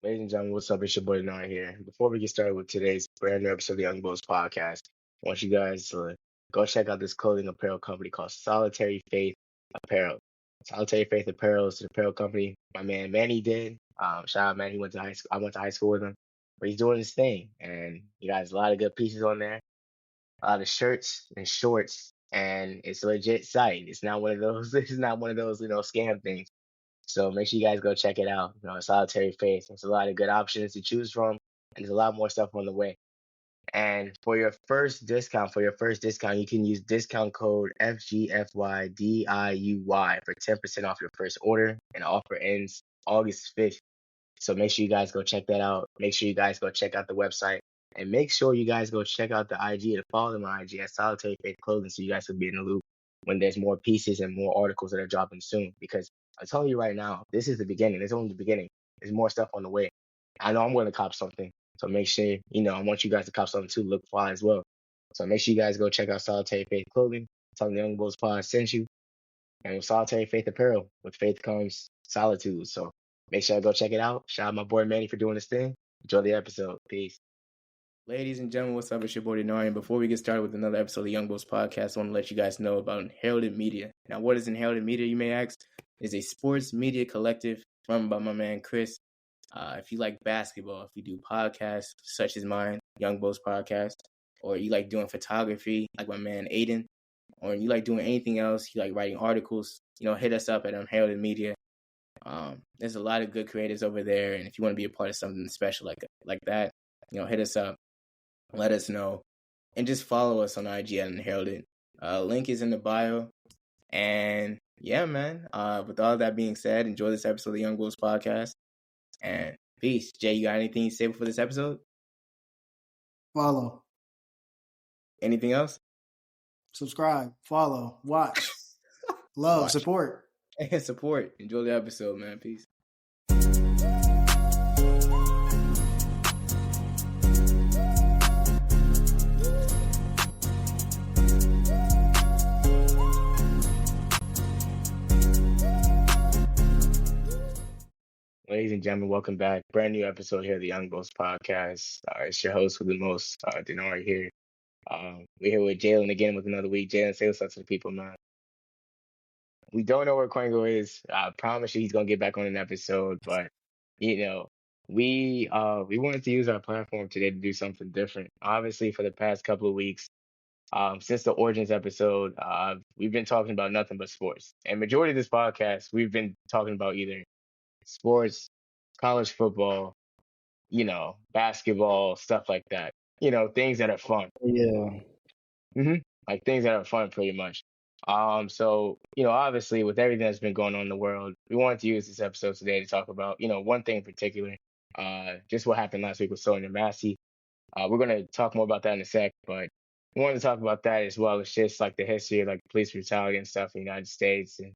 Ladies and gentlemen, what's up? It's your boy Dinari here. Before we get started with today's brand new episode of the Youngbouls podcast, I want you guys to go check out this clothing apparel company called Solitary Faith Apparel. Solitary Faith Apparel is an apparel company my man Manny did. Shout out man, he went to high school. I went to high school with him, but he's doing his thing, and you guys a lot of good pieces on there, a lot of shirts and shorts, and it's a legit site. It's not one of those. It's not one of those scam things. So make sure you guys go check it out. Solitary Faith. There's a lot of good options to choose from, and there's a lot more stuff on the way. And for your first discount, you can use discount code FGFYDIUY for 10% off your first order. And the offer ends August 5th. So make sure you guys go check that out. Make sure you guys go check out the website. And make sure you guys go check out the IG and follow them on IG at Solitary Faith Clothing so you guys will be in the loop when there's more pieces and more articles that are dropping soon. Because I'm telling you right now, this is the beginning. It's only the beginning. There's more stuff on the way. I know I'm going to cop something. So make sure, I want you guys to cop something too. Look fly as well. So make sure you guys go check out Solitary Faith Clothing. Tell them the Young Bulls Pod sent you. And with Solitary Faith Apparel, with faith comes solitude. So make sure I go check it out. Shout out my boy Manny for doing this thing. Enjoy the episode. Peace. Ladies and gentlemen, what's up? It's your boy Dinari. And before we get started with another episode of the Youngbouls podcast, I want to let you guys know about Inherited Media. Now, what is Inherited Media, you may ask? It's a sports media collective run by my man Chris. If you like basketball, if you do podcasts such as mine, Youngbouls podcast, or you like doing photography like my man Aiden, or you like doing anything else, you like writing articles, hit us up at Inherited Media. There's a lot of good creators over there, and if you want to be a part of something special like that, hit us up. Let us know. And just follow us on IG at Inherited. Link is in the bio. And yeah, man. With all that being said, enjoy this episode of the Youngbouls podcast. And peace. Jay, you got anything to say before this episode? Follow. Anything else? Subscribe. Follow. Watch. Love. Support. And support. Enjoy the episode, man. Peace. Ladies and gentlemen, welcome back. Brand new episode here of the Youngbouls podcast. It's your host with the most, Dinari here. We're here with Jalen again with another week. Jalen, say what's up to the people, man. We don't know where Quango is. I promise you he's going to get back on an episode. But, we wanted to use our platform today to do something different. Obviously, for the past couple of weeks, since the Origins episode, we've been talking about nothing but sports. And majority of this podcast, we've been talking about either sports, college football, basketball, stuff like that. Things that are fun. Yeah. Like things that are fun pretty much. So, obviously with everything that's been going on in the world, we wanted to use this episode today to talk about, one thing in particular, just what happened last week with Sonya Massey. We're going to talk more about that in a sec, but we wanted to talk about that as well as just like the history of like police brutality and stuff in the United States and,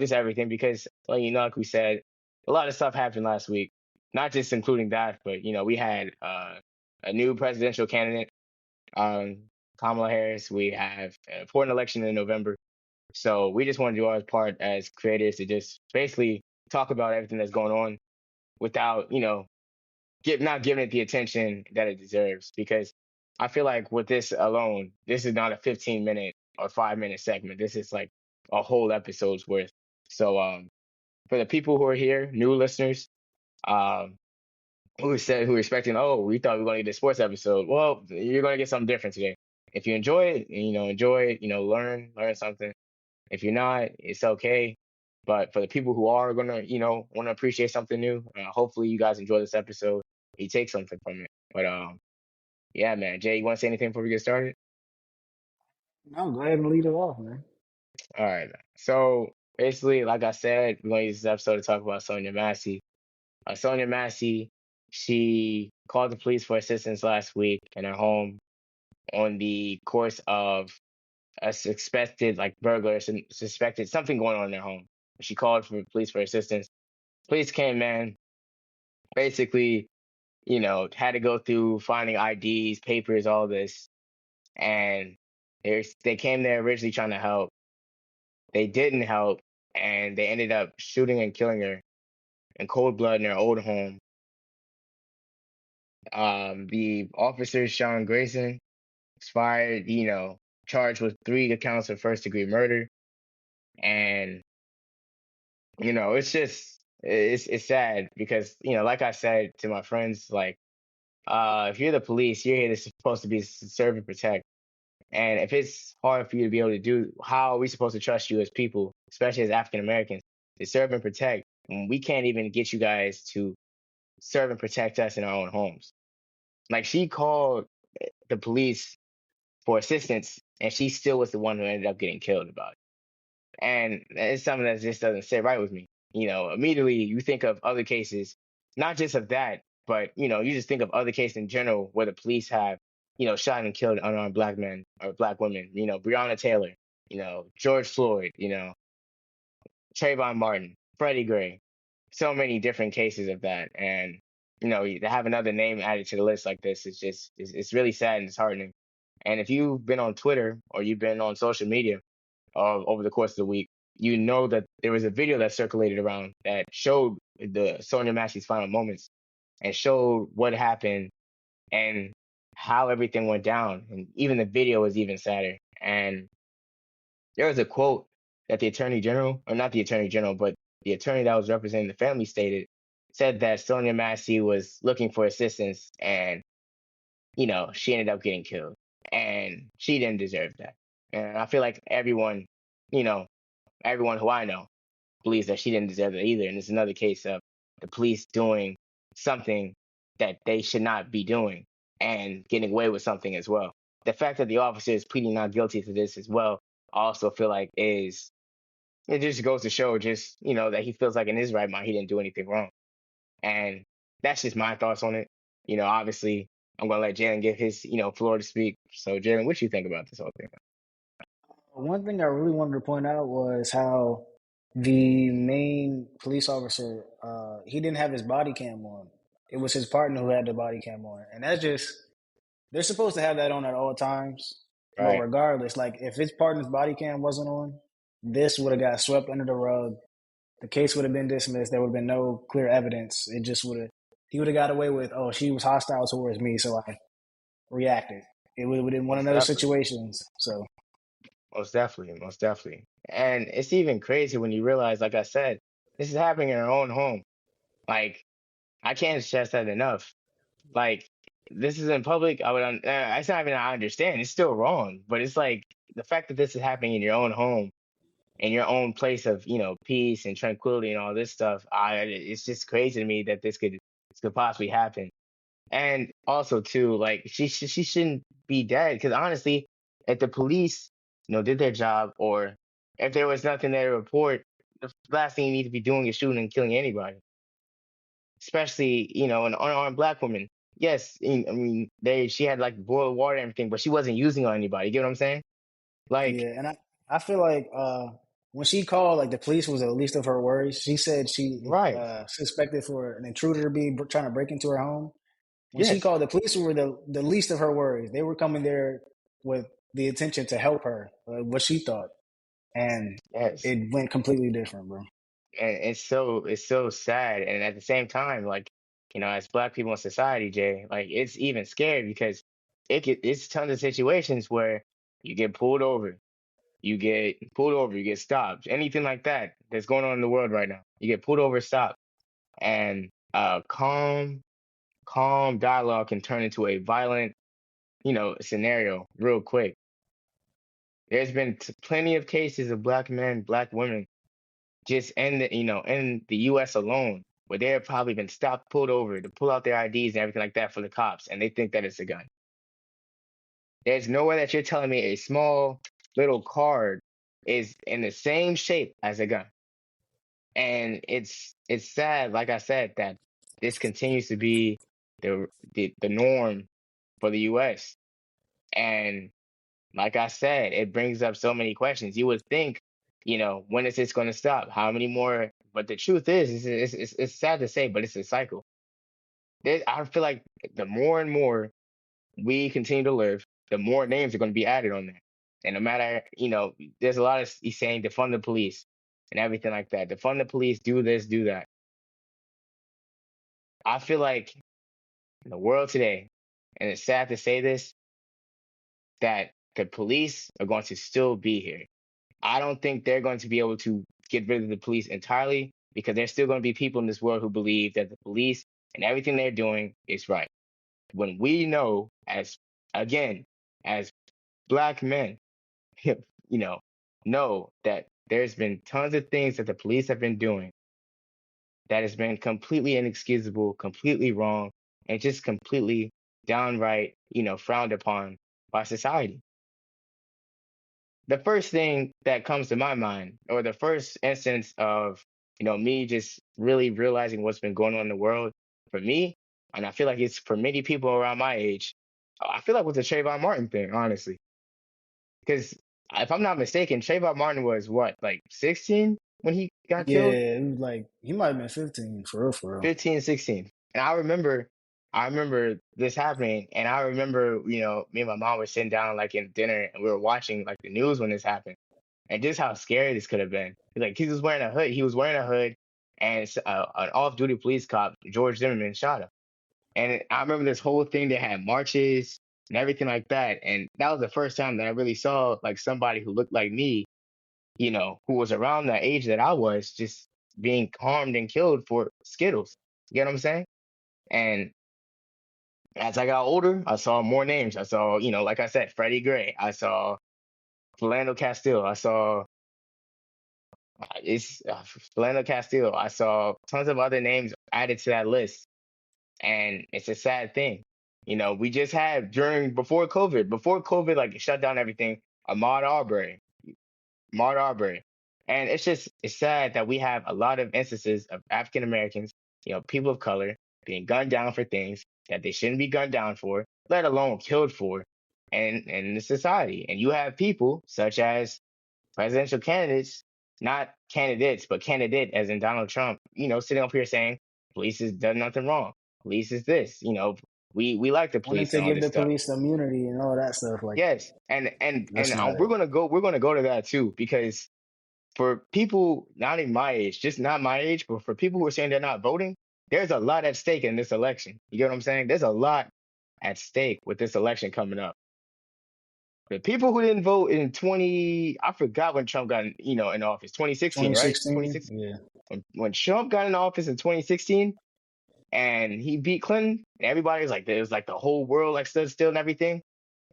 just everything because, like we said, a lot of stuff happened last week, not just including that, but, we had a new presidential candidate, Kamala Harris. We have an important election in November. So we just want to do our part as creators to just basically talk about everything that's going on without, not giving it the attention that it deserves. Because I feel like with this alone, this is not a 15-minute or 5-minute segment. This is like a whole episode's worth. So for the people who are here, new listeners, who are expecting, oh, we thought we were going to get a sports episode. Well, you're going to get something different today. If you enjoy it, enjoy it, learn something. If you're not, it's okay. But for the people who are going to, want to appreciate something new, hopefully you guys enjoy this episode. You take something from it. But yeah, man. Jay, you want to say anything before we get started? No, go ahead and lead it off, man. All right. So basically, like I said, we're going to use this episode to talk about Sonya Massey. Sonya Massey, she called the police for assistance last week in her home on the course of a suspected burglar, suspected something going on in their home. She called for police for assistance. Police came, man. Basically, had to go through finding IDs, papers, all this. And they came there originally trying to help. They didn't help, and they ended up shooting and killing her in cold blood in her old home. The officer Sean Grayson was fired. Charged with 3 counts of first-degree murder, and it's sad because like I said to my friends, like if you're the police, you're here to supposed to be serve and protect. And if it's hard for you to be able to do, how are we supposed to trust you as people, especially as African Americans, to serve and protect when we can't even get you guys to serve and protect us in our own homes? Like she called the police for assistance, and she still was the one who ended up getting killed about it. And it's something that just doesn't sit right with me. Immediately you think of other cases, not just of that, but you just think of other cases in general where the police have, shot and killed unarmed black men or black women. Breonna Taylor, George Floyd, Trayvon Martin, Freddie Gray, so many different cases of that. And to have another name added to the list like this is just it's really sad and disheartening. And if you've been on Twitter or you've been on social media over the course of the week, you know that there was a video that circulated around that showed the Sonya Massey's final moments and showed what happened and how everything went down. And even the video was even sadder. And there was a quote that the attorney general, or not the attorney general, but the attorney that was representing the family said that Sonya Massey was looking for assistance and, she ended up getting killed. And she didn't deserve that. And I feel like you know, everyone who I know believes that she didn't deserve it either. And it's another case of the police doing something that they should not be doing and getting away with something as well. The fact that the officer is pleading not guilty to this as well, I also feel like it just goes to show just, that he feels like in his right mind he didn't do anything wrong. And that's just my thoughts on it. Obviously I'm gonna let Jalen give his, floor to speak. So Jalen, what you think about this whole thing? One thing I really wanted to point out was how the main police officer, he didn't have his body cam on. It was his partner who had the body cam on. And that's just, they're supposed to have that on at all times. But Right. regardless, like if his partner's body cam wasn't on, this would have got swept under the rug. The case would have been dismissed. There would have been no clear evidence. It just would have, he would have got away with, oh, she was hostile towards me, so I reacted. It would have been one of Most those definitely. situations. So, Most definitely. Most definitely. And it's even crazy when you realize, like I said, this is happening in our own home. Like, I can't stress that enough. Like, this is in public. It's not even I understand. It's still wrong. But it's like the fact that this is happening in your own home, in your own place of, peace and tranquility and all this stuff. It's just crazy to me that this could possibly happen. And also too, like she shouldn't be dead because honestly, if the police, did their job, or if there was nothing there to report, the last thing you need to be doing is shooting and killing anybody, especially an unarmed black woman. Yes, I mean she had like boiled water and everything, but she wasn't using on anybody. You get what I'm saying? Like, yeah. And I feel like when she called, like the police was the least of her worries. She said she right? suspected for an intruder to be trying to break into her home. When she Yes, called, the police were the least of her worries. They were coming there with the intention to help her, what she thought. And yes. it went completely different, bro. And it's so sad, and at the same time, like, as black people in society, Jay, like it's even scary because it's tons of situations where you get pulled over, you get stopped, anything like that that's going on in the world right now, you get pulled over, stopped, and calm dialogue can turn into a violent, scenario real quick. There's been plenty of cases of black men, black women just in the U.S. alone, where they have probably been stopped, pulled over to pull out their IDs and everything like that for the cops, and they think that it's a gun. There's nowhere that you're telling me a small little card is in the same shape as a gun, and it's sad, like I said, that this continues to be the norm for the U.S. And like I said, it brings up so many questions. You would think, when is this going to stop? How many more? But the truth is, it's sad to say, but it's a cycle. I feel like the more and more we continue to live, the more names are going to be added on there. And no matter, there's a lot of he's saying defund the police and everything like that. Defund the police, do this, do that. I feel like in the world today, and it's sad to say this, that the police are going to still be here. I don't think they're going to be able to get rid of the police entirely because there's still going to be people in this world who believe that the police and everything they're doing is right. When we know, as again, as black men, you know that there's been tons of things that the police have been doing that has been completely inexcusable, completely wrong, and just completely downright, frowned upon by society. The first thing that comes to my mind, or the first instance of, me just really realizing what's been going on in the world for me, and I feel like it's for many people around my age, I feel like with the Trayvon Martin thing, honestly. Because if I'm not mistaken, Trayvon Martin was what, like 16 when he got killed? Yeah, it was like he might have been 15 for real, for real. 15, 16. And I remember this happening, and I remember, me and my mom were sitting down like in dinner, and we were watching like the news when this happened, and just how scary this could have been. Like he was wearing a hood, and an off-duty police cop, George Zimmerman, shot him. And I remember this whole thing. They had marches and everything like that, and that was the first time that I really saw like somebody who looked like me, who was around the age that I was, just being harmed and killed for Skittles. You get what I'm saying? And as I got older, I saw more names. I saw, like I said, Freddie Gray. I saw Philando Castile. I saw it's Philando Castile. I saw tons of other names added to that list, and it's a sad thing. We just had before COVID, like shut down everything. Ahmaud Arbery, Ahmaud Arbery, and it's sad that we have a lot of instances of African Americans, people of color, being gunned down for things that they shouldn't be gunned down for, let alone killed for, and in the society. And you have people such as presidential candidates, not candidates, but candidate as in Donald Trump, sitting up here saying police has done nothing wrong. Police is this, we like the Wanting police to and all give this the stuff. police immunity and all that stuff, like Yes, and that's not we're it. gonna go to that too, because for people not in my age, just not my age, but for people who are saying they're not voting, there's a lot at stake in this election. You get what I'm saying? There's a lot at stake with this election coming up. The people who didn't vote in I forgot when Trump got in office, 2016, right? 2016, 2016. yeah. When Trump got in office in 2016 and he beat Clinton, and everybody was like, there was like the whole world like stood still and everything.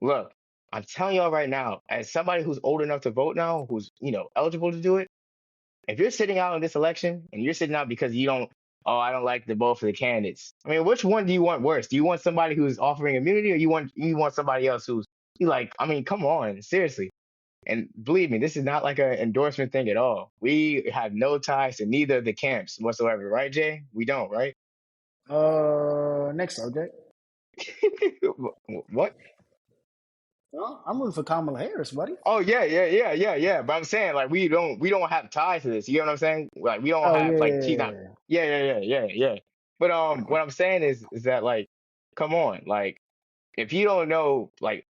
Look, I'm telling y'all right now, as somebody who's old enough to vote now, who's eligible to do it, if you're sitting out in this election and you're sitting out because I don't like the both of the candidates. I mean, which one do you want worse? Do you want somebody who's offering immunity, or you want somebody else who's you like? I mean, come on, seriously. And believe me, this is not like an endorsement thing at all. We have no ties to neither of the camps whatsoever, right, Jay? We don't, right? Next subject. What? Well, I'm rooting for Kamala Harris, buddy. Oh yeah, yeah, yeah, yeah, yeah. But I'm saying like we don't have ties to this. You get what I'm saying? Like we don't Oh have like she's not. yeah. Yeah, yeah, yeah, yeah, yeah. But what I'm saying is that like, come on, like if you don't know like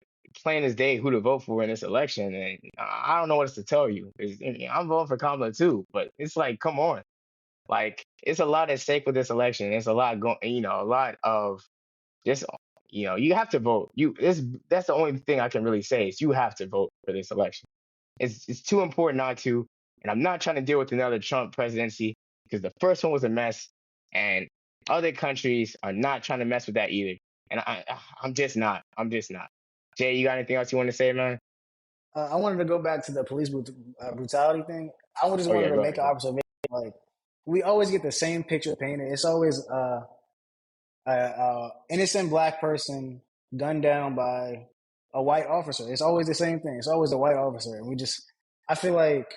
plain as day who to vote for in this election, then I don't know what else to tell you. 'Cause, I'm voting for Kamala too, but it's like, come on, like it's a lot at stake with this election. It's a lot going, a lot of just you have to vote. That's the only thing I can really say is you have to vote for this election. It's too important not to. And I'm not trying to deal with another Trump presidency because the first one was a mess, and other countries are not trying to mess with that either. And I'm just not. I'm just not. Jay, you got anything else you want to say, man? I wanted to go back to the police brutality thing. I just Oh wanted yeah, to go make ahead, an go ahead. observation. Like we always get the same picture painted. It's always a innocent black person gunned down by a white officer. It's always the same thing. It's always a white officer, and I feel like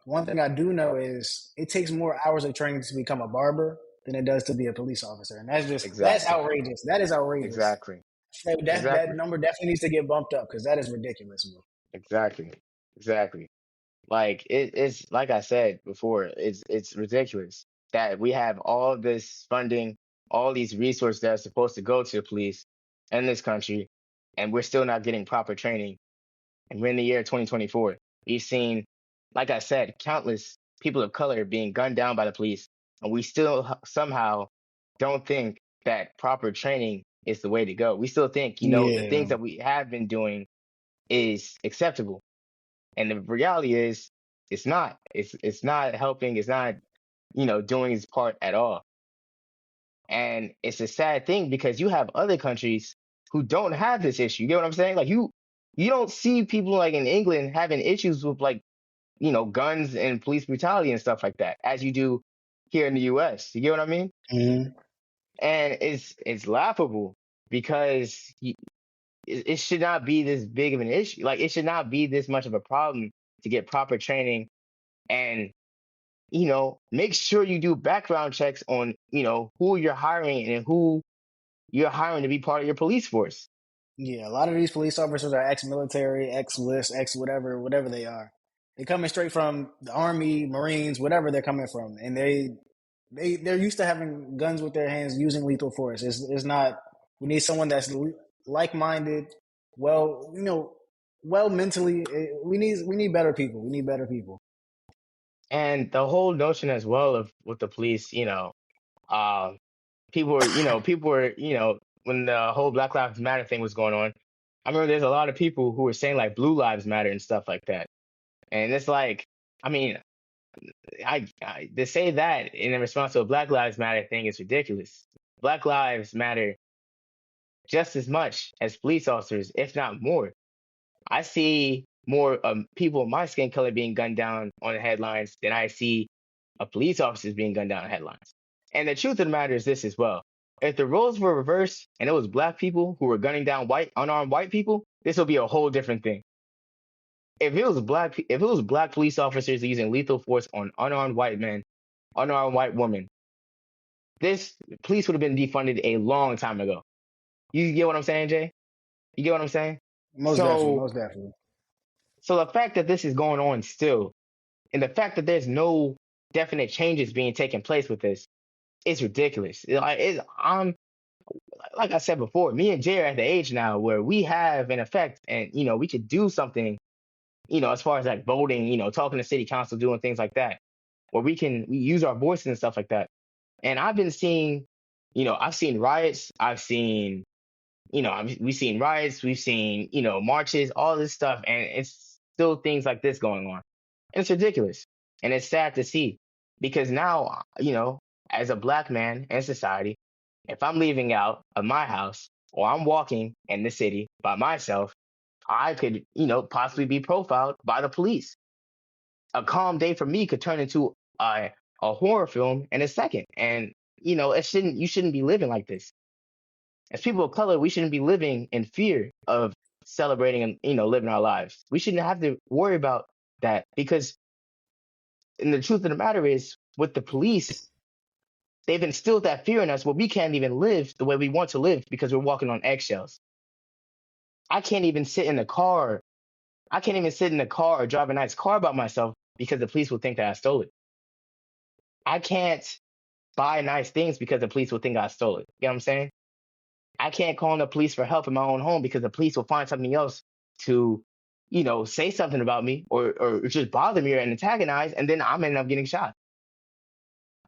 one thing I do know is it takes more hours of training to become a barber than it does to be a police officer, and that's Exactly, outrageous. That is outrageous. exactly, So that exactly, number definitely needs to get bumped up because that is ridiculous. Bro. exactly, exactly. Like it's like I said before, it's ridiculous that we have all this funding, all these resources that are supposed to go to the police in this country, and we're still not getting proper training. And we're in the year 2024. We've seen, like I said, countless people of color being gunned down by the police, and we still somehow don't think that proper training is the way to go. We still think, the things Yeah, that we have been doing is acceptable. And the reality is it's not. It's not helping, it's not, doing its part at all. And it's a sad thing because you have other countries who don't have this issue. You get what I'm saying? Like you don't see people like in England having issues with like, guns and police brutality and stuff like that, as you do here in the US. You get what I mean? hmm And it's laughable because it should not be this big of an issue. Like it should not be this much of a problem to get proper training and make sure you do background checks on, who you're hiring and who you're hiring to be part of your police force. yeah. A lot of these police officers are ex-military, ex-list, ex-whatever, whatever they are. They coming straight from the Army, Marines, whatever they're coming from, and they're used to having guns with their hands, using lethal force. It's not. We need someone that's like-minded, well, well mentally. We need better people. We need better people. And the whole notion as well of with the police, uh, people were, when the whole Black Lives Matter thing was going on, I remember there's a lot of people who were saying like Blue Lives Matter and stuff like that. And it's like, I mean, to say that in response to a Black Lives Matter thing is ridiculous. Black lives matter just as much as police officers, if not more. I see more people of my skin color being gunned down on the headlines than I see police officers being gunned down on headlines. And the truth of the matter is this as well. If the roles were reversed and it was black people who were gunning down unarmed white people, this would be a whole different thing. If it was black police officers using lethal force on unarmed white men, unarmed white women, this police would have been defunded a long time ago. You get what I'm saying, Jay? You get what I'm saying? Most definitely, So most definitely. so the fact that this is going on still, and the fact that there's no definite changes being taken place with this is ridiculous. I'm like I said before, me and Jay are at the age now where we have an effect, and we could do something. As far as like voting, talking to city council, doing things like that, where we use our voices and stuff like that. And I've been seeing, I've seen riots, we've seen riots, we've seen, marches, all this stuff, and it's still things like this going on. And it's ridiculous. And it's sad to see because now, as a black man in society, if I'm leaving out of my house or I'm walking in the city by myself, I could, possibly be profiled by the police. A calm day for me could turn into a horror film in a second. And, you shouldn't be living like this. As people of color, we shouldn't be living in fear of celebrating and, living our lives. We shouldn't have to worry about that because, and the truth of the matter is, with the police, they've instilled that fear in us where we can't even live the way we want to live because we're walking on eggshells. I can't even sit in the car. I can't even sit in the car or drive a nice car by myself because the police will think that I stole it. I can't buy nice things because the police will think I stole it. You know what I'm saying? I can't call on the police for help in my own home because the police will find something else to, say something about me or just bother me and antagonize, and then I'm ending up getting shot.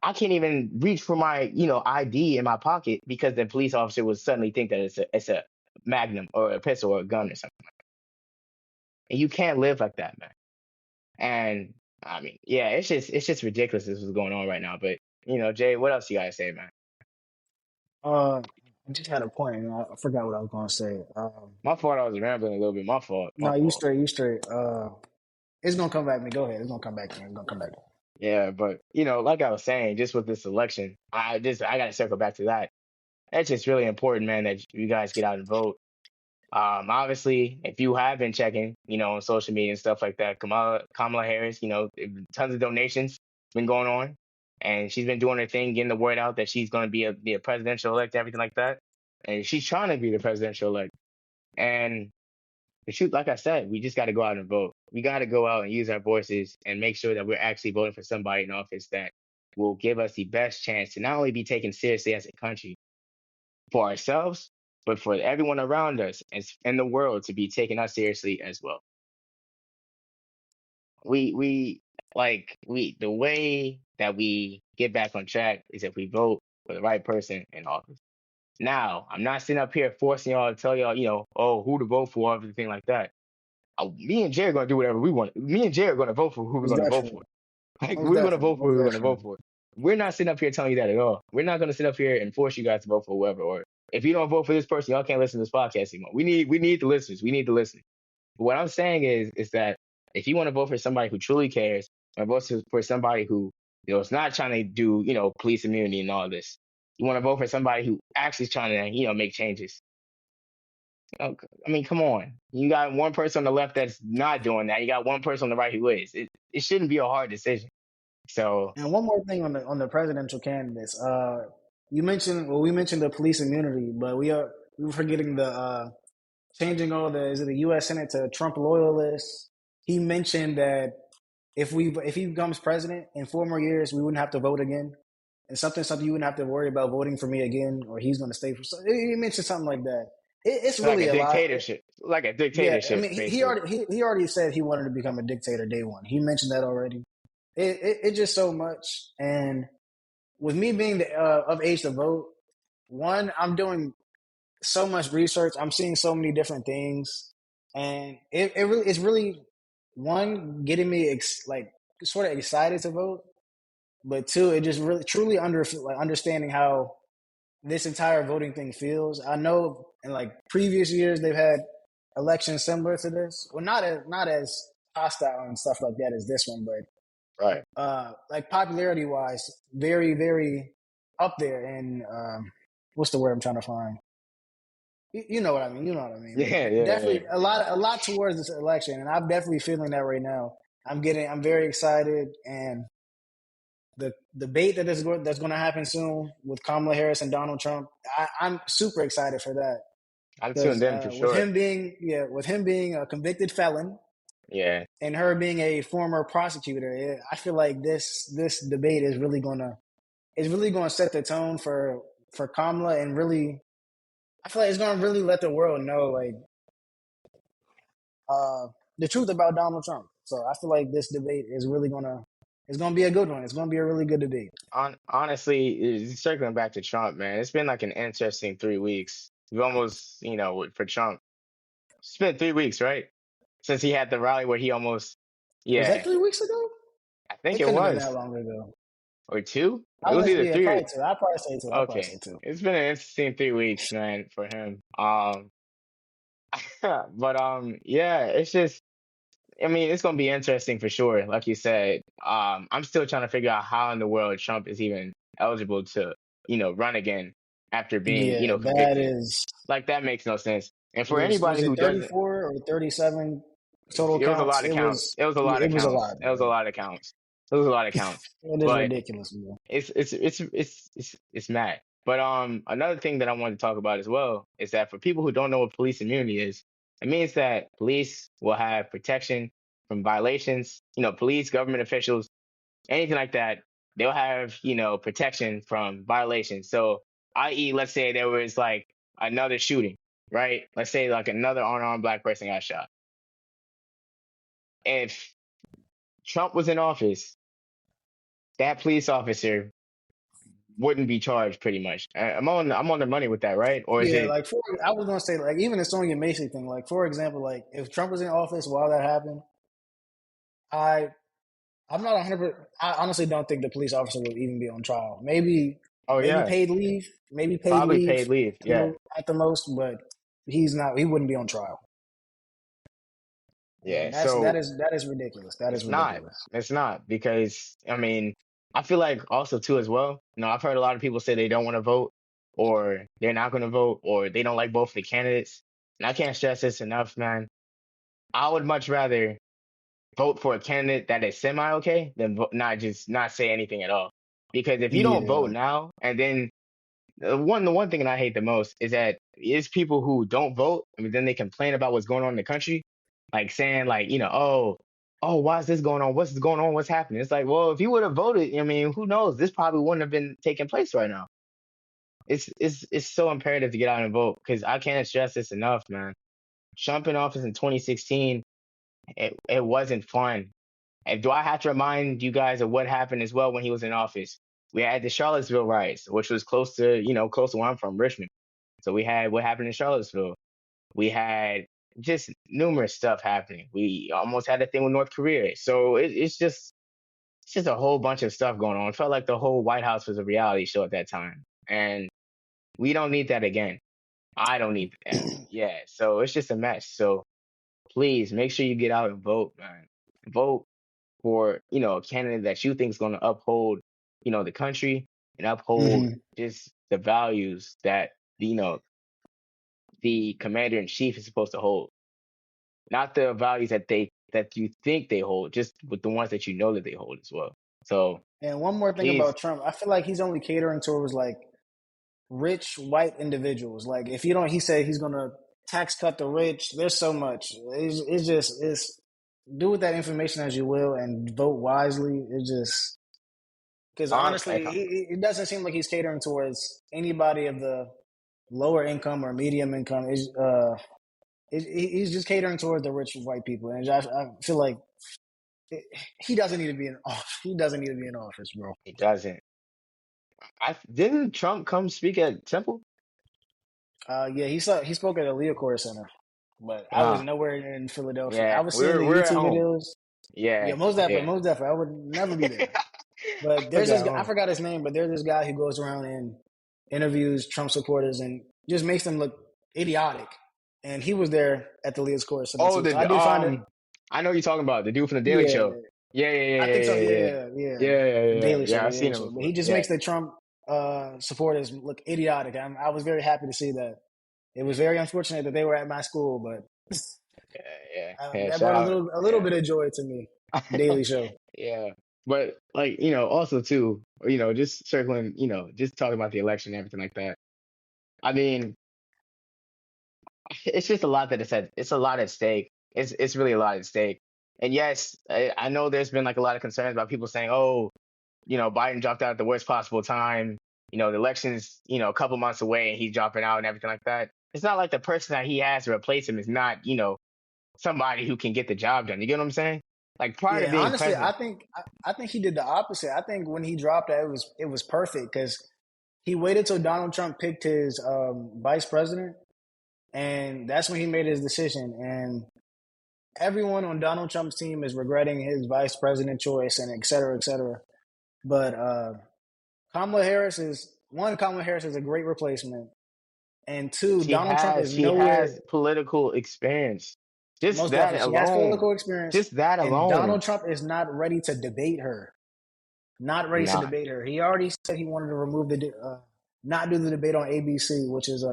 I can't even reach for my, ID in my pocket because the police officer would suddenly think that it's a magnum or a pistol or a gun or something. And you can't live like that, man. And I mean, yeah, it's just ridiculous this is going on right now. But Jay, what else you gotta say, man? Uh, I just had a point, and I forgot what I was going to say. My fault. I was rambling a little bit. My fault. My No, you fault. straight, you straight. It's gonna come back to me. Go ahead. It's gonna come back to me. It's gonna come back to me. Yeah, but like I was saying, just with this election, I gotta circle back to that. It's just really important, man, that you guys get out and vote. Obviously, if you have been checking, on social media and stuff like that, Kamala Harris, tons of donations been going on, and she's been doing her thing, getting the word out that she's going to be a presidential elect, everything like that, and she's trying to be the presidential elect. And the truth, like I said, we just got to go out and vote. We got to go out and use our voices and make sure that we're actually voting for somebody in office that will give us the best chance to not only be taken seriously as a country for ourselves, but for everyone around us and in the world to be taking us seriously as well. The way that we get back on track is if we vote for the right person in office. Now, I'm not sitting up here forcing y'all to tell y'all, oh, who to vote for, everything like that. Me and Jay are gonna do whatever we want. Me and Jay are gonna vote for who we're Most gonna vote definitely. for. Like Most we're gonna definitely. vote for Most who we're gonna vote definitely. for. We're not sitting up here telling you that at all. We're not gonna sit up here and force you guys to vote for whoever. Or if you don't vote for this person, y'all can't listen to this podcast anymore. We need the listeners. We need the listeners. But what I'm saying is that if you want to vote for somebody who truly cares, or vote for somebody who is not trying to do police immunity and all this, you want to vote for somebody who actually is trying to make changes. I mean, come on. You got one person on the left that's not doing that. You got one person on the right who is. It shouldn't be a hard decision. So And one more thing on the presidential candidates. We mentioned the police immunity, but we were forgetting the changing all the is it the U.S. Senate to Trump loyalists. He mentioned that if he becomes president in 4 more years, we wouldn't have to vote again, and something you wouldn't have to worry about voting for me again, or he's going to stay for. He mentioned something like that. It's like a really a lot. dictatorship, like a Yeah, I dictatorship, mean, basically. he already said he wanted to become a dictator day one. He mentioned that already. It just so much, and with me being of age to vote, one, I'm doing so much research. I'm seeing so many different things, and it's really one getting me like sort of excited to vote, but two, it just really truly understanding how this entire voting thing feels. I know in like previous years they've had elections similar to this. Well, not as hostile and stuff like that as this one, but Right. like popularity wise, very very up there. And what's the word I'm trying to find? You know what I mean. You know what I mean. Yeah, But yeah, yeah. definitely a lot towards this election, and I'm definitely feeling that right now. I'm very excited, and the debate that's going to happen soon with Kamala Harris and Donald Trump. I'm super excited for that I'm tuned because in for sure. with him being a convicted felon Yeah. and her being a former prosecutor, I feel like this debate is really going to set the tone for Kamala, and really I feel like it's going to really let the world know like uh, the truth about Donald Trump. So I feel like this debate is really it's gonna be a good one. It's gonna be a really good debate. Honestly, circling back to Trump, man, it's been like an interesting 3 weeks. We've almost, for Trump, it's been 3 weeks, right? Since he had the rally where he almost, Was that yeah, 3 weeks ago? I think It it couldn't have been that was, long ago. or two. It was either Yeah, three or probably two. I'll probably say two. I'll probably okay. say two. It's been an interesting 3 weeks, man, for him. But yeah, it's just, I mean, it's gonna be interesting for sure. Like you said, I'm still trying to figure out how in the world Trump is even eligible to, run again after being, Yeah, that convicted. is. Like that makes no sense. And It for was anybody it who doesn't, 34 or 37 total it was a counts. lot of counts. It was a lot It of was a counts. lot, It was a bro. lot of counts. It was a lot of counts. It is But ridiculous, bro. it's mad. But another thing that I wanted to talk about as well is that for people who don't know what police immunity is, it means that police will have protection from violations. Police, government officials, anything like that, they'll have protection from violations. So, i.e., let's say there was like another shooting, right? Let's say like another unarmed black person got shot. If Trump was in office, that police officer wouldn't be charged pretty much. I'm on the money with that, right? Or is Yeah, it? like I was gonna say like even the Sonya Massey thing. Like for example, like if Trump was in office while that happened, I I'm not 100. I honestly don't think the police officer would even be on trial. Oh Maybe yeah, paid leave, probably paid leave. Yeah, at the most, but he's not. He wouldn't be on trial, yeah. and So that is ridiculous. That is it's not. ridiculous. It's not because I mean I feel like also too as well. I've heard a lot of people say they don't want to vote, or they're not going to vote, or they don't like both the candidates. And I can't stress this enough, man. I would much rather vote for a candidate that is semi okay than not say anything at all. Because if you don't vote Yeah, now, and then the one thing that I hate the most is that is people who don't vote. I mean, then they complain about what's going on in the country, like saying like oh, why is this going on? What's going on? What's happening? It's like, well, if you would have voted, I mean, who knows? This probably wouldn't have been taking place right now. It's so imperative to get out and vote because I can't stress this enough, man. Trump in office in 2016, it wasn't fun. And do I have to remind you guys of what happened as well when he was in office? We had the Charlottesville riots, which was close to where I'm from, Richmond. So we had what happened in Charlottesville. We had just numerous stuff happening. We almost had a thing with North Korea. So it's just a whole bunch of stuff going on. It felt like the whole White House was a reality show at that time. And we don't need that again. I don't need that. Yeah. So it's just a mess. So please make sure you get out and vote, man. Vote for, a candidate that you think is going to uphold, the country and uphold Hmm. just the values that, the commander in chief is supposed to hold. Not the values that you think they hold, just with the ones that you know that they hold as well. So And one more thing please, about Trump, I feel like he's only catering towards like rich white individuals. Like if you don't, he said he's gonna tax cut the rich. There's so much. It's do with that information as you will and vote wisely. It just because like, honestly, it doesn't seem like he's catering towards anybody of the lower income or medium income. He's just catering towards the rich white people, and I feel like he doesn't need to be in office. He doesn't need to be in office, bro. it doesn't. I didn't Trump come speak at Temple? Yeah, he spoke at the Leocore Center, but I was Ah, nowhere in Philadelphia. I yeah, was seeing we're the we're at YouTube home. videos. Yeah, Yeah, yeah. most definitely. I would never be there. But I was there's this at guy, I home. forgot his name, but there's this guy who goes around and interviews Trump supporters and just makes them look idiotic. And he was there at the Leocore Center Oh, too. So I the did find it. I know you're talking about the dude from the Daily Yeah, Show. Yeah, yeah, I yeah, think so. yeah, yeah, Yeah, yeah. yeah, yeah, The yeah, yeah. Daily Show, Yeah, the I've seen Daily him Show. But before. he just Yeah, makes the Trump supporters look idiotic. I was very happy to see that. It was very unfortunate that they were at my school, but yeah, yeah, yeah. that Shout brought out. a little Yeah. bit of joy to me. Daily Show. Yeah. But like, also too, just circling, just talking about the election and everything like that. I mean, it's just a lot that it's a lot at stake. It's really a lot at stake. And yes, I know there's been like a lot of concerns about people saying, oh, Biden dropped out at the worst possible time. The election's, a couple months away and he's dropping out and everything like that. It's not like the person that he has to replace him is not, somebody who can get the job done. You get what I'm saying? Like prior to Yeah, being honestly, president, I think he did the opposite. I think when he dropped out, it was perfect because he waited till Donald Trump picked his vice president, and that's when he made his decision. And everyone on Donald Trump's team is regretting his vice president choice and et cetera, et cetera. But Kamala Harris is one. Kamala Harris is a great replacement, and two, Donald Trump is she nowhere. has political experience. Just Most that definitely, she has alone. political experience, Just that and alone. Donald Trump is not ready to debate her. Not ready to Not. debate her. He already said he wanted to remove not do the debate on ABC, which is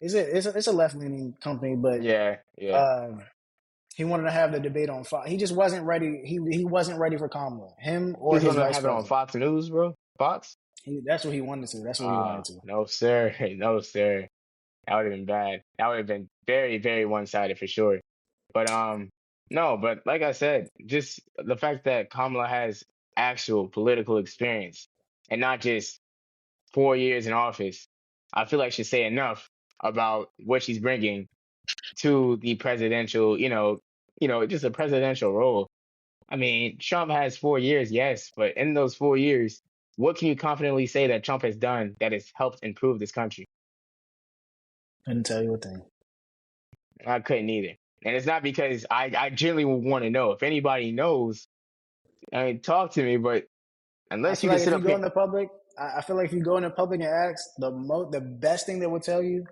it's a left leaning company, but Yeah, yeah. uh, he wanted to have the debate on Fox. He just wasn't ready. He wasn't ready for Kamala, him or He's his gonna vice have it on president. Fox News, bro. Fox? That's what he wanted to. That's what he wanted to. No, sir. No, sir. That would have been bad. That would have been very, very one-sided for sure. But no, but like I said, just the fact that Kamala has actual political experience and not just 4 years in office, I feel like should say enough about what she's bringing to the presidential, just a presidential role. I mean, Trump has 4 years, yes, but in those 4 years, what can you confidently say that Trump has done that has helped improve this country? Couldn't tell you a thing. I couldn't either. And it's not because I genuinely want to know. If anybody knows, I mean, talk to me, but I unless you feel can like if sit you up go here, in the public, I feel like if you go in the public and ask, the best thing they will tell you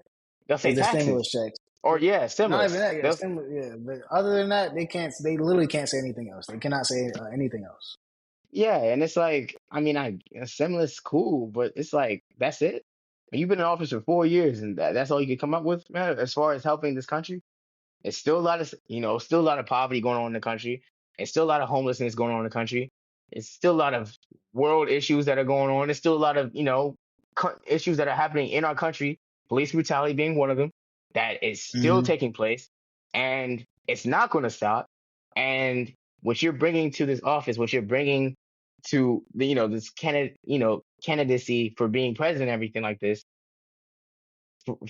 they'll is say the taxes stimulus checks. or yeah, Not even stimulus. that, yeah, stimulus, yeah. But other than that, they can't. They literally can't say anything else. They cannot say anything else. Yeah, and it's like, I mean, stimulus cool, but it's like that's it. And you've been in office for 4 years, and that's all you can come up with, man, as far as helping this country. It's still a lot of, still a lot of poverty going on in the country. It's still a lot of homelessness going on in the country. It's still a lot of world issues that are going on. There's still a lot of, issues that are happening in our country. Police brutality being one of them that is still Mm-hmm. taking place, and it's not going to stop. And what you're bringing to this office, what you're bringing to the, this candidacy for being president, everything like this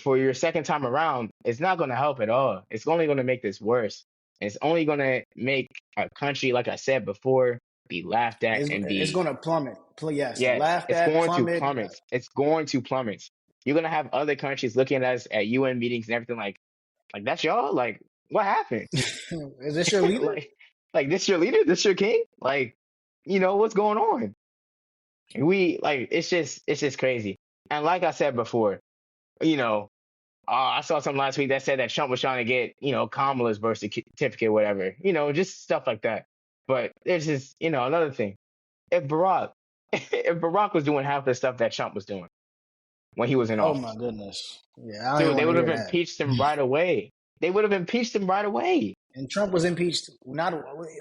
for your second time around, it's not going to help at all. It's only going to make this worse. It's only going to make our country, like I said before, be laughed at and It's be, going to plummet. Yes, yes, laughed it's at, going to plummet. plummet. It's going to plummet. You're gonna have other countries looking at us at UN meetings and everything like that's y'all? Like, what happened? Is this your leader? like, like this your leader? This your king? Like, what's going on? We like it's just crazy. And like I said before, you know, I saw something last week that said that Trump was trying to get, Kamala's birth certificate, or whatever, just stuff like that. But there's just, another thing. If Barack, if Barack was doing half the stuff that Trump was doing when he was in Oh my office, goodness. Yeah, I don't even dude, they want to would have hear that. impeached him right away. They would have impeached him right away. And Trump was impeached. Not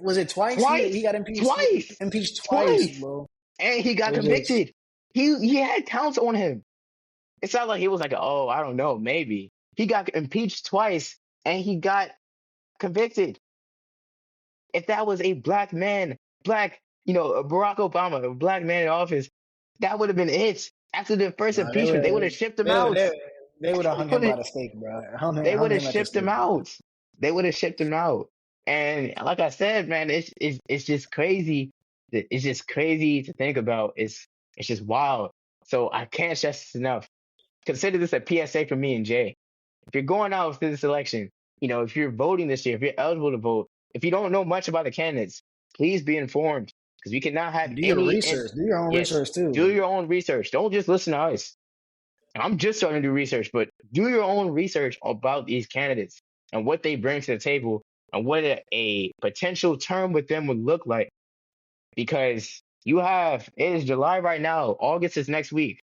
was it twice? He Twice, got impeached. twice, Impeached twice, twice, bro. and he got It just convicted. He had counts on him. It's not like he was like, oh, I don't know, maybe. He got impeached twice and he got convicted. If that was a black man, Barack Obama, a black man in office, that would have been it. After the first nah, impeachment, they would have shipped him they would out. they would have hung They him would by have the stake, bro. they would Hung have him at the shipped him stake. out. They would have shipped him out. And like I said, man, it's just crazy. It's just crazy to think about. It's just wild. So I can't stress this enough. Consider this a PSA for me and Jay. If you're going out for this election, if you're voting this year, if you're eligible to vote, if you don't know much about the candidates, please be informed because we cannot have And do your any. research. Do your own Yes, research too. do your own research. Don't just listen to us. I'm just starting to do research, but do your own research about these candidates and what they bring to the table and what a potential term with them would look like. Because it is July right now, August is next week,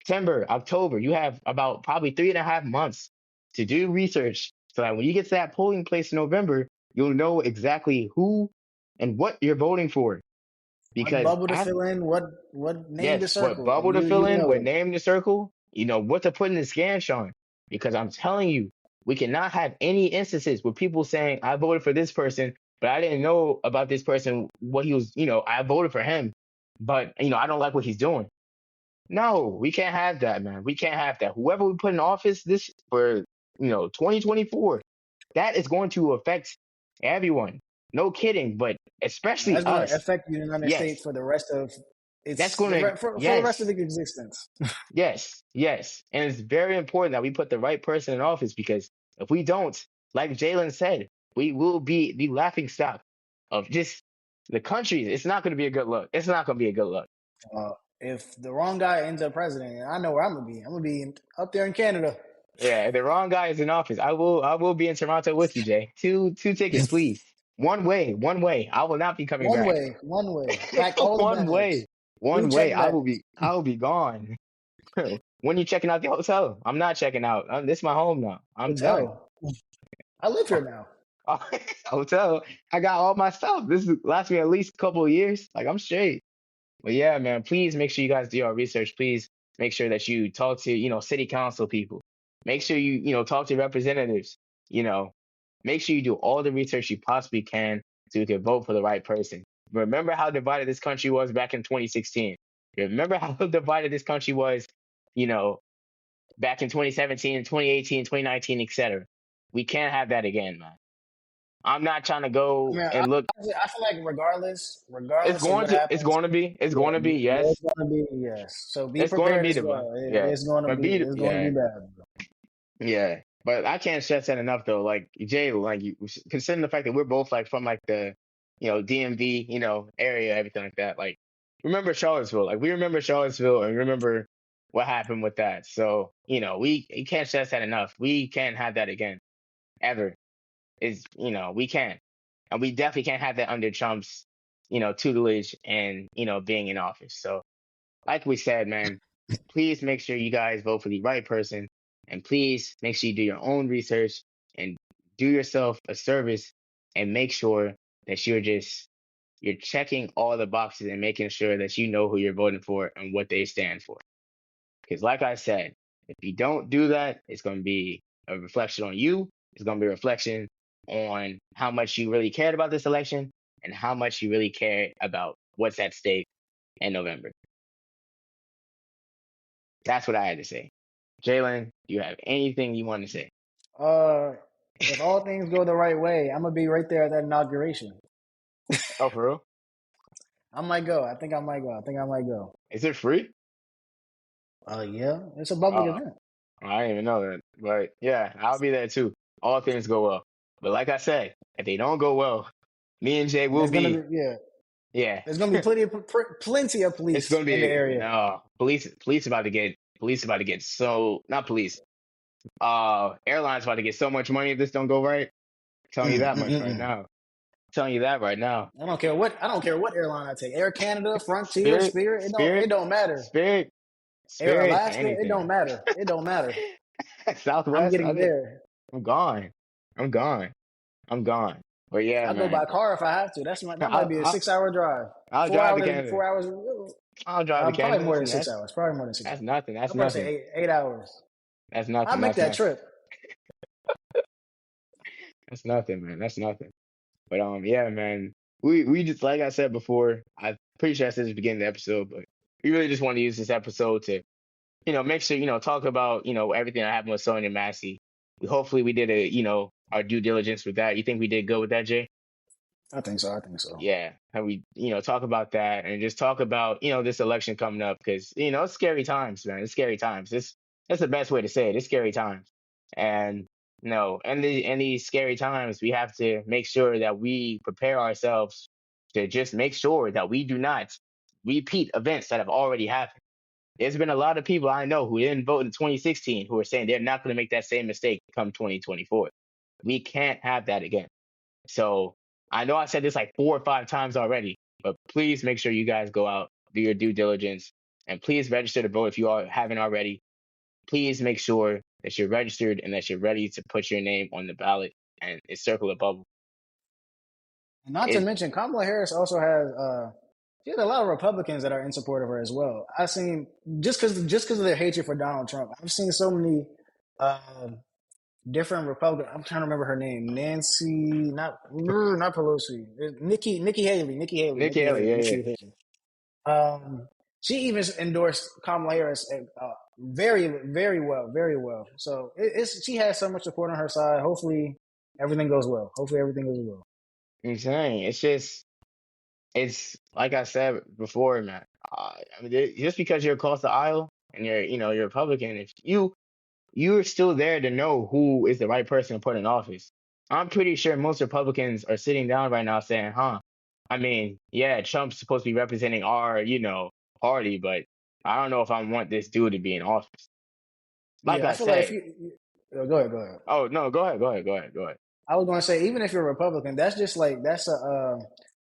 September, October. You have about probably 3.5 months to do research so that when you get to that polling place in November, you'll know exactly who and what you're voting for. What Because bubble to fill in? What name to yes, what circle? bubble And to fill you in, know what it. name to circle, what to put in the scan, Sean. Because I'm telling you, we cannot have any instances where people saying, I voted for this person, but I didn't know about this person, what he was, I voted for him, but, I don't like what he's doing. No, we can't have that, man. We can't have that. Whoever we put in office this for, 2024, that is going to affect everyone. No kidding, but especially That's going to us. affect the United States Yes, for the rest of that's its going to, for the rest of yes. its existence. Yes, yes. And it's very important that we put the right person in office because if we don't, like Jalen said, we will be the laughing stock of just the country. It's not going to be a good look. It's not going to be a good look. If the wrong guy ends up president, I know where I'm gonna be. I'm gonna be up there in Canada. Yeah, if the wrong guy is in office, I will be in Toronto with you, Jay. Two tickets, please. One way, one way. I will not be coming back. One way. Pack all the One bags. way, one Blue way. check I bags. will be gone. When you checking out the hotel? I'm not checking out. This is my home now. I'm Let's done. go. I live here now. Hotel. I got all my stuff. This is last me at least a couple of years. Like I'm straight. But yeah, man, please make sure you guys do your research. Please make sure that you talk to, city council people. Make sure you talk to representatives. You know, make sure you do all the research you possibly can so you can vote for the right person. Remember how divided this country was back in 2016. Remember how divided this country was, you know, back in 2017, 2018, 2019, etc. We can't have that again, man. I'm not trying to I go mean, and look. I feel like It's regardless of going what to, it's happens, going to be, it's yeah, going to be, yes. it's gonna be yes. So be It's going to prepared be as the, well. yeah. But be, It's gonna be yeah, bad. yeah. But I can't stress that enough though. Like Jay, like you, considering the fact that we're both like from like the, DMV, area, everything like that. Like, remember Charlottesville? Like we remember Charlottesville and remember what happened with that. So we can't stress that enough. We can't have that again ever. We can't, and we definitely can't have that under Trump's, tutelage and being in office. So, like we said, man, please make sure you guys vote for the right person, and please make sure you do your own research and do yourself a service and make sure that you're checking all the boxes and making sure that you know who you're voting for and what they stand for. Because, like I said, if you don't do that, it's going to be a reflection on you. It's going to be a reflection on how much you really cared about this election and how much you really care about what's at stake in November. That's what I had to say. Jalen, do you have anything you want to say? Uh, if all things go the right way, I'm gonna be right there at that inauguration. Oh, for real? I might go. I think I might go. I think I might go. Is it free? Yeah, it's a public Oh, event. I didn't even know that. But yeah, I'll be there too. All things go well. But like I said, if they don't go well, me and Jay will There's gonna be, be yeah. yeah. There's gonna be plenty of It's police gonna in the be area. no police about to get so not police. Airlines about to get so much money if this don't go right. Telling you Mm, that mm, much mm, right mm. now. Telling you that right now. I don't care what airline I take. Air Canada, Frontier, Spirit, Spirit. It spirit, don't matter. spirit, Air spirit, Alaska. It don't anything. matter. It don't matter. I'm Southwest, getting there. I'm gone. I'm gone. I'm gone. But yeah, I'll go man. by car if I have to. That might I'll, be a I'll, 6 hour drive. I'll Four drive to hours. Canada. 4 hours. I'll drive to Probably Canada. more than See, 6 hours. Probably more than six that's hours. nothing. That's I'll probably nothing. say 8 hours. That's I'll nothing. make That's that nothing. trip. That's nothing, man. That's nothing. But yeah, man. We just like I said before. I'm pretty sure I said this at the beginning of the episode, but we really just want to use this episode to make sure talk about everything that happened with Sonya Massey. Hopefully, we did our due diligence with that. You think we did good with that, Jay? I think so. I think so. Yeah, how we talk about that and just talk about this election coming up because it's scary times, man. It's scary times. That's the best way to say it. It's scary times, and no, and these scary times, we have to make sure that we prepare ourselves to just make sure that we do not repeat events that have already happened. There's been a lot of people I know who didn't vote in 2016 who are saying they're not going to make that same mistake come 2024. We can't have that again. So I know I said this like 4 or 5 times already, but please make sure you guys go out, do your due diligence, and please register to vote if you haven't already. Please make sure that you're registered and that you're ready to put your name on the ballot and circle a bubble. And not to It mention, Kamala Harris also has she has a lot of Republicans that are in support of her as well. I've seen just because of their hatred for Donald Trump. I've seen so many uh, different Republicans. I'm trying to remember her name. Nancy, not Pelosi. Nikki Haley. Nikki Haley. Nikki Nikki Haley, Haley. yeah, yeah. Nikki Haley. She even endorsed Kamala Harris very, very well, very well. So she has so much support on her side. Hopefully, everything goes well. Hopefully, everything goes well. I'm saying it's like I said before, man. I mean, just because you're across the aisle and you're Republican, if you're still there to know who is the right person to put in office. I'm pretty sure most Republicans are sitting down right now saying, huh, I mean, yeah, Trump's supposed to be representing our, party, but I don't know if I want this dude to be in office. Like Yeah, I I feel like if said, go ahead, go ahead. oh, no, go ahead. I was going to say, even if you're a Republican, that's just like that's a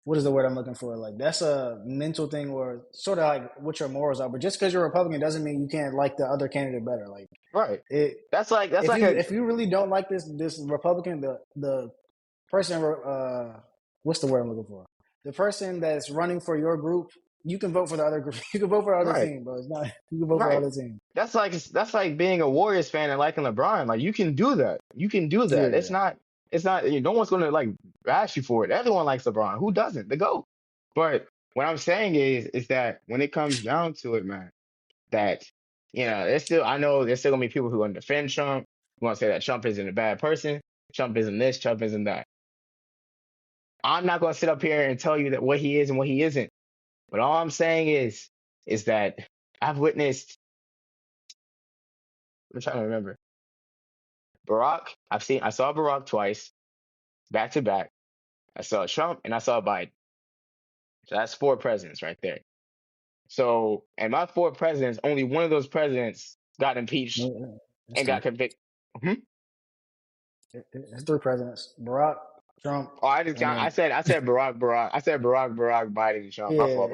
what is the word I'm looking for? Like that's a mental thing, or sort of like what your morals are. But just because you're a Republican doesn't mean you can't like the other candidate better. Like Right. it, That's like a, if you really don't like this Republican, the person, what's the word I'm looking for? The person that's running for your group, you can vote for the other group. You can vote for the other right, team, but it's not. You can vote for the right. other team. That's like being a Warriors fan and liking LeBron. Like you can do that. You can do that. It's Yeah, not. It's not. No one's gonna like bash you for it. Everyone likes LeBron. Who doesn't? The GOAT. But what I'm saying is that when it comes down to it, man, that there's still. I know there's still gonna be people who want to defend Trump. Who want to say that Trump isn't a bad person. Trump isn't this. Trump isn't that. I'm not gonna sit up here and tell you that what he is and what he isn't. But all I'm saying is that I've witnessed. I'm trying to remember. Barack, I saw Barack twice, back to back. I saw Trump and I saw Biden. So that's 4 presidents right there. So, and my 4 presidents, only one of those presidents got impeached it's and got three. convicted. Hmm? It's three presidents: Barack, Trump, Oh, I just and got, then I said Barack, Biden, and Trump. yeah, My fault.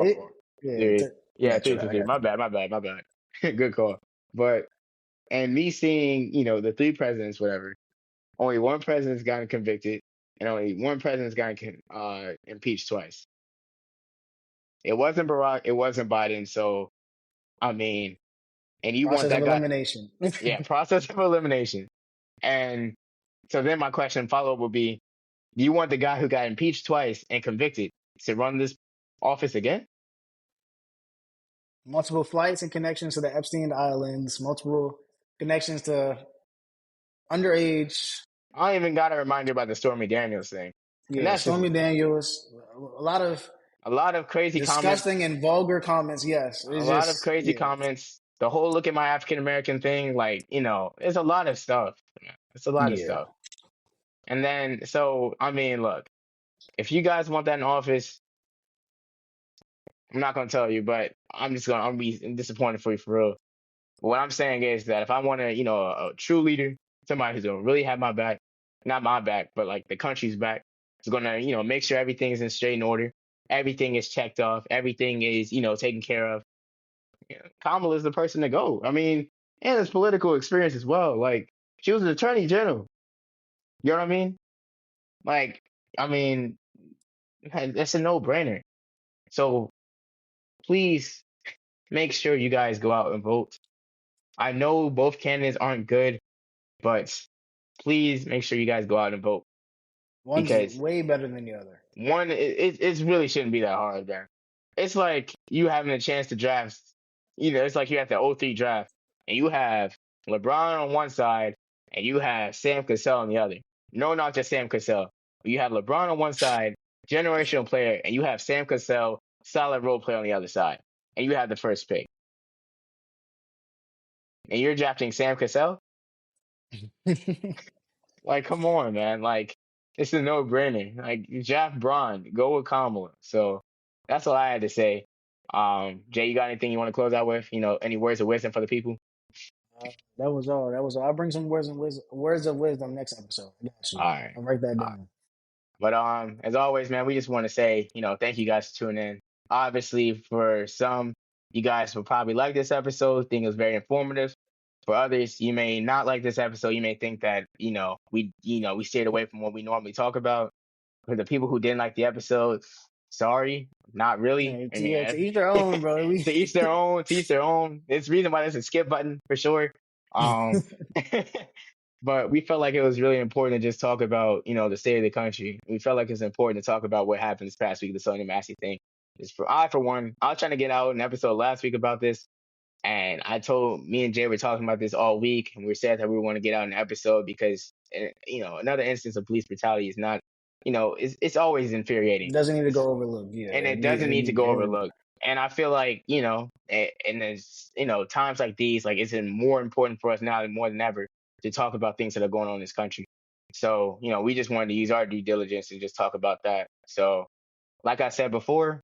Yeah, I yeah, got you three, right. three, I three. got My you right. bad, my bad, my bad. Good call. But, and me seeing, the 3 presidents, whatever, only one president's gotten convicted and only one president's gotten impeached twice. It wasn't Barack. It wasn't Biden. So, I mean, and you want Process of that guy, elimination. yeah, process of elimination. And so then my question follow up would be, do you want the guy who got impeached twice and convicted to run this office again? Multiple flights and connections to the Epstein Islands. Multiple connections to underage. I don't even got a reminder about the Stormy Daniels thing. And Yeah, that's just Stormy Daniels. A lot of a lot of crazy comments, disgusting and vulgar comments. Yes, a it's lot of just crazy yeah. comments. the whole look at my African American thing, like, it's a lot of stuff. It's a lot of Yeah. stuff. And then, so, I mean, look, if you guys want that in office, I'm not gonna tell you, but I'm be disappointed for you for real. But what I'm saying is that if I want to, a true leader, somebody who's gonna really have my back, not my back, but like the country's back, is gonna, make sure everything's in straight and order, everything is checked off, everything is, taken care of. Kamala is the person to go. I mean, and his political experience as well. Like, she was an attorney general. You know what I mean? Like, I mean, that's a no-brainer. So please make sure you guys go out and vote. I know both candidates aren't good, but please make sure you guys go out and vote One's because way better than the other. one, it really shouldn't be that hard, man. It's like you having a chance to draft. It's like you have the '03 draft, and you have LeBron on one side, and you have Sam Cassell on the other. No, not just Sam Cassell. But you have LeBron on one side, generational player, and you have Sam Cassell, solid role player on the other side, and you have the first pick, and you're drafting Sam Cassell. Like, come on, man. Like, it's a no-brainer. Like, Jeff Braun, go with Kamala. So that's all I had to say. Jay, you got anything you want to close out with? Any words of wisdom for the people? That was all. That was all. I'll bring some words of wisdom next episode. I got you. All right. I'll write that All right. down. But as always, man, we just want to say, thank you guys for tuning in. Obviously, for some, you guys will probably like this episode, think it was very informative. For others, you may not like this episode. You may think that, we stayed away from what we normally talk about. For the people who didn't like the episode, sorry, not really. Yeah, I mean, to each their own, bro. to each their own, to each their own. There's a reason why there's a skip button for sure. Um, but we felt like it was really important to just talk about, the state of the country. We felt like it's important to talk about what happened this past week, the Sonya Massey thing. For one, I was trying to get out an episode last week about this. And me and Jay were talking about this all week, and we said that we want to get out an episode because, another instance of police brutality is not, it's always infuriating. Doesn't need to go overlooked. Yeah, And it doesn't need to go overlooked. And I feel like, and there's, times like these, like it's more important for us now than more than ever to talk about things that are going on in this country. So, we just wanted to use our due diligence and just talk about that. So, like I said before,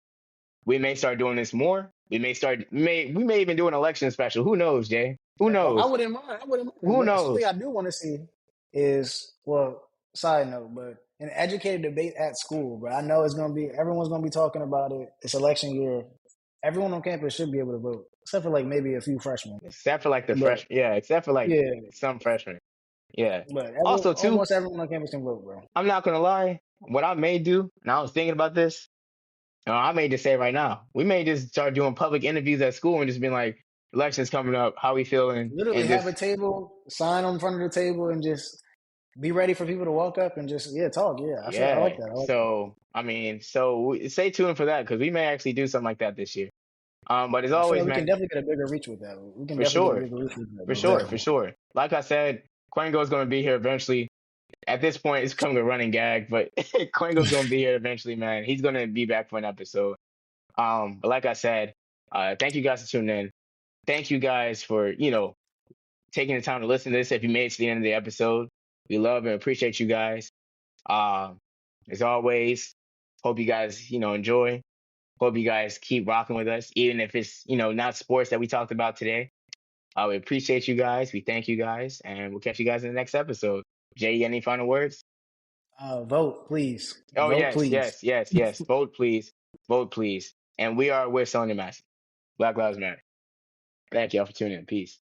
we may start doing this more. We may even do an election special. Who knows, Jay? Who I knows? wouldn't mind. Who But something knows? I do want to see is, well, side note, but an educated debate at school, bro. I know everyone's gonna be talking about it. It's election year. Everyone on campus should be able to vote, except for like maybe a few freshmen. Except for like the But fresh, yeah. Except for like yeah, some freshmen, yeah. but Also, too, almost everyone on campus can vote, bro. I'm not gonna lie. What I may do, and I was thinking about this. I may just say right now, we may just start doing public interviews at school and just be like, elections coming up, how we feeling, Literally and have just a table, sign on front of the table, and just be ready for people to walk up and just talk. Yeah, I like yeah. that. I like that. So I mean, stay tuned for that because we may actually do something like that this year. But as I feel always, like we can man, definitely get a bigger reach with that. We can for definitely get a sure, bigger reach with that. for Most sure, for definitely. sure. Like I said, Quango's going to be here eventually. At this point, it's becoming a running gag, but Quango's going to be here eventually, man. He's going to be back for an episode. But like I said, thank you guys for tuning in. Thank you guys for, taking the time to listen to this. If you made it to the end of the episode, we love and appreciate you guys. As always, hope you guys, enjoy. Hope you guys keep rocking with us, even if it's, not sports that we talked about today. We appreciate you guys. We thank you guys, and we'll catch you guys in the next episode. Jay, any final words? Vote, please. Oh, Vote, yes, please. yes, yes, yes. Vote, please. Vote, please. And we are with Sonya Massey. Black Lives Matter. Thank y'all for tuning in. Peace.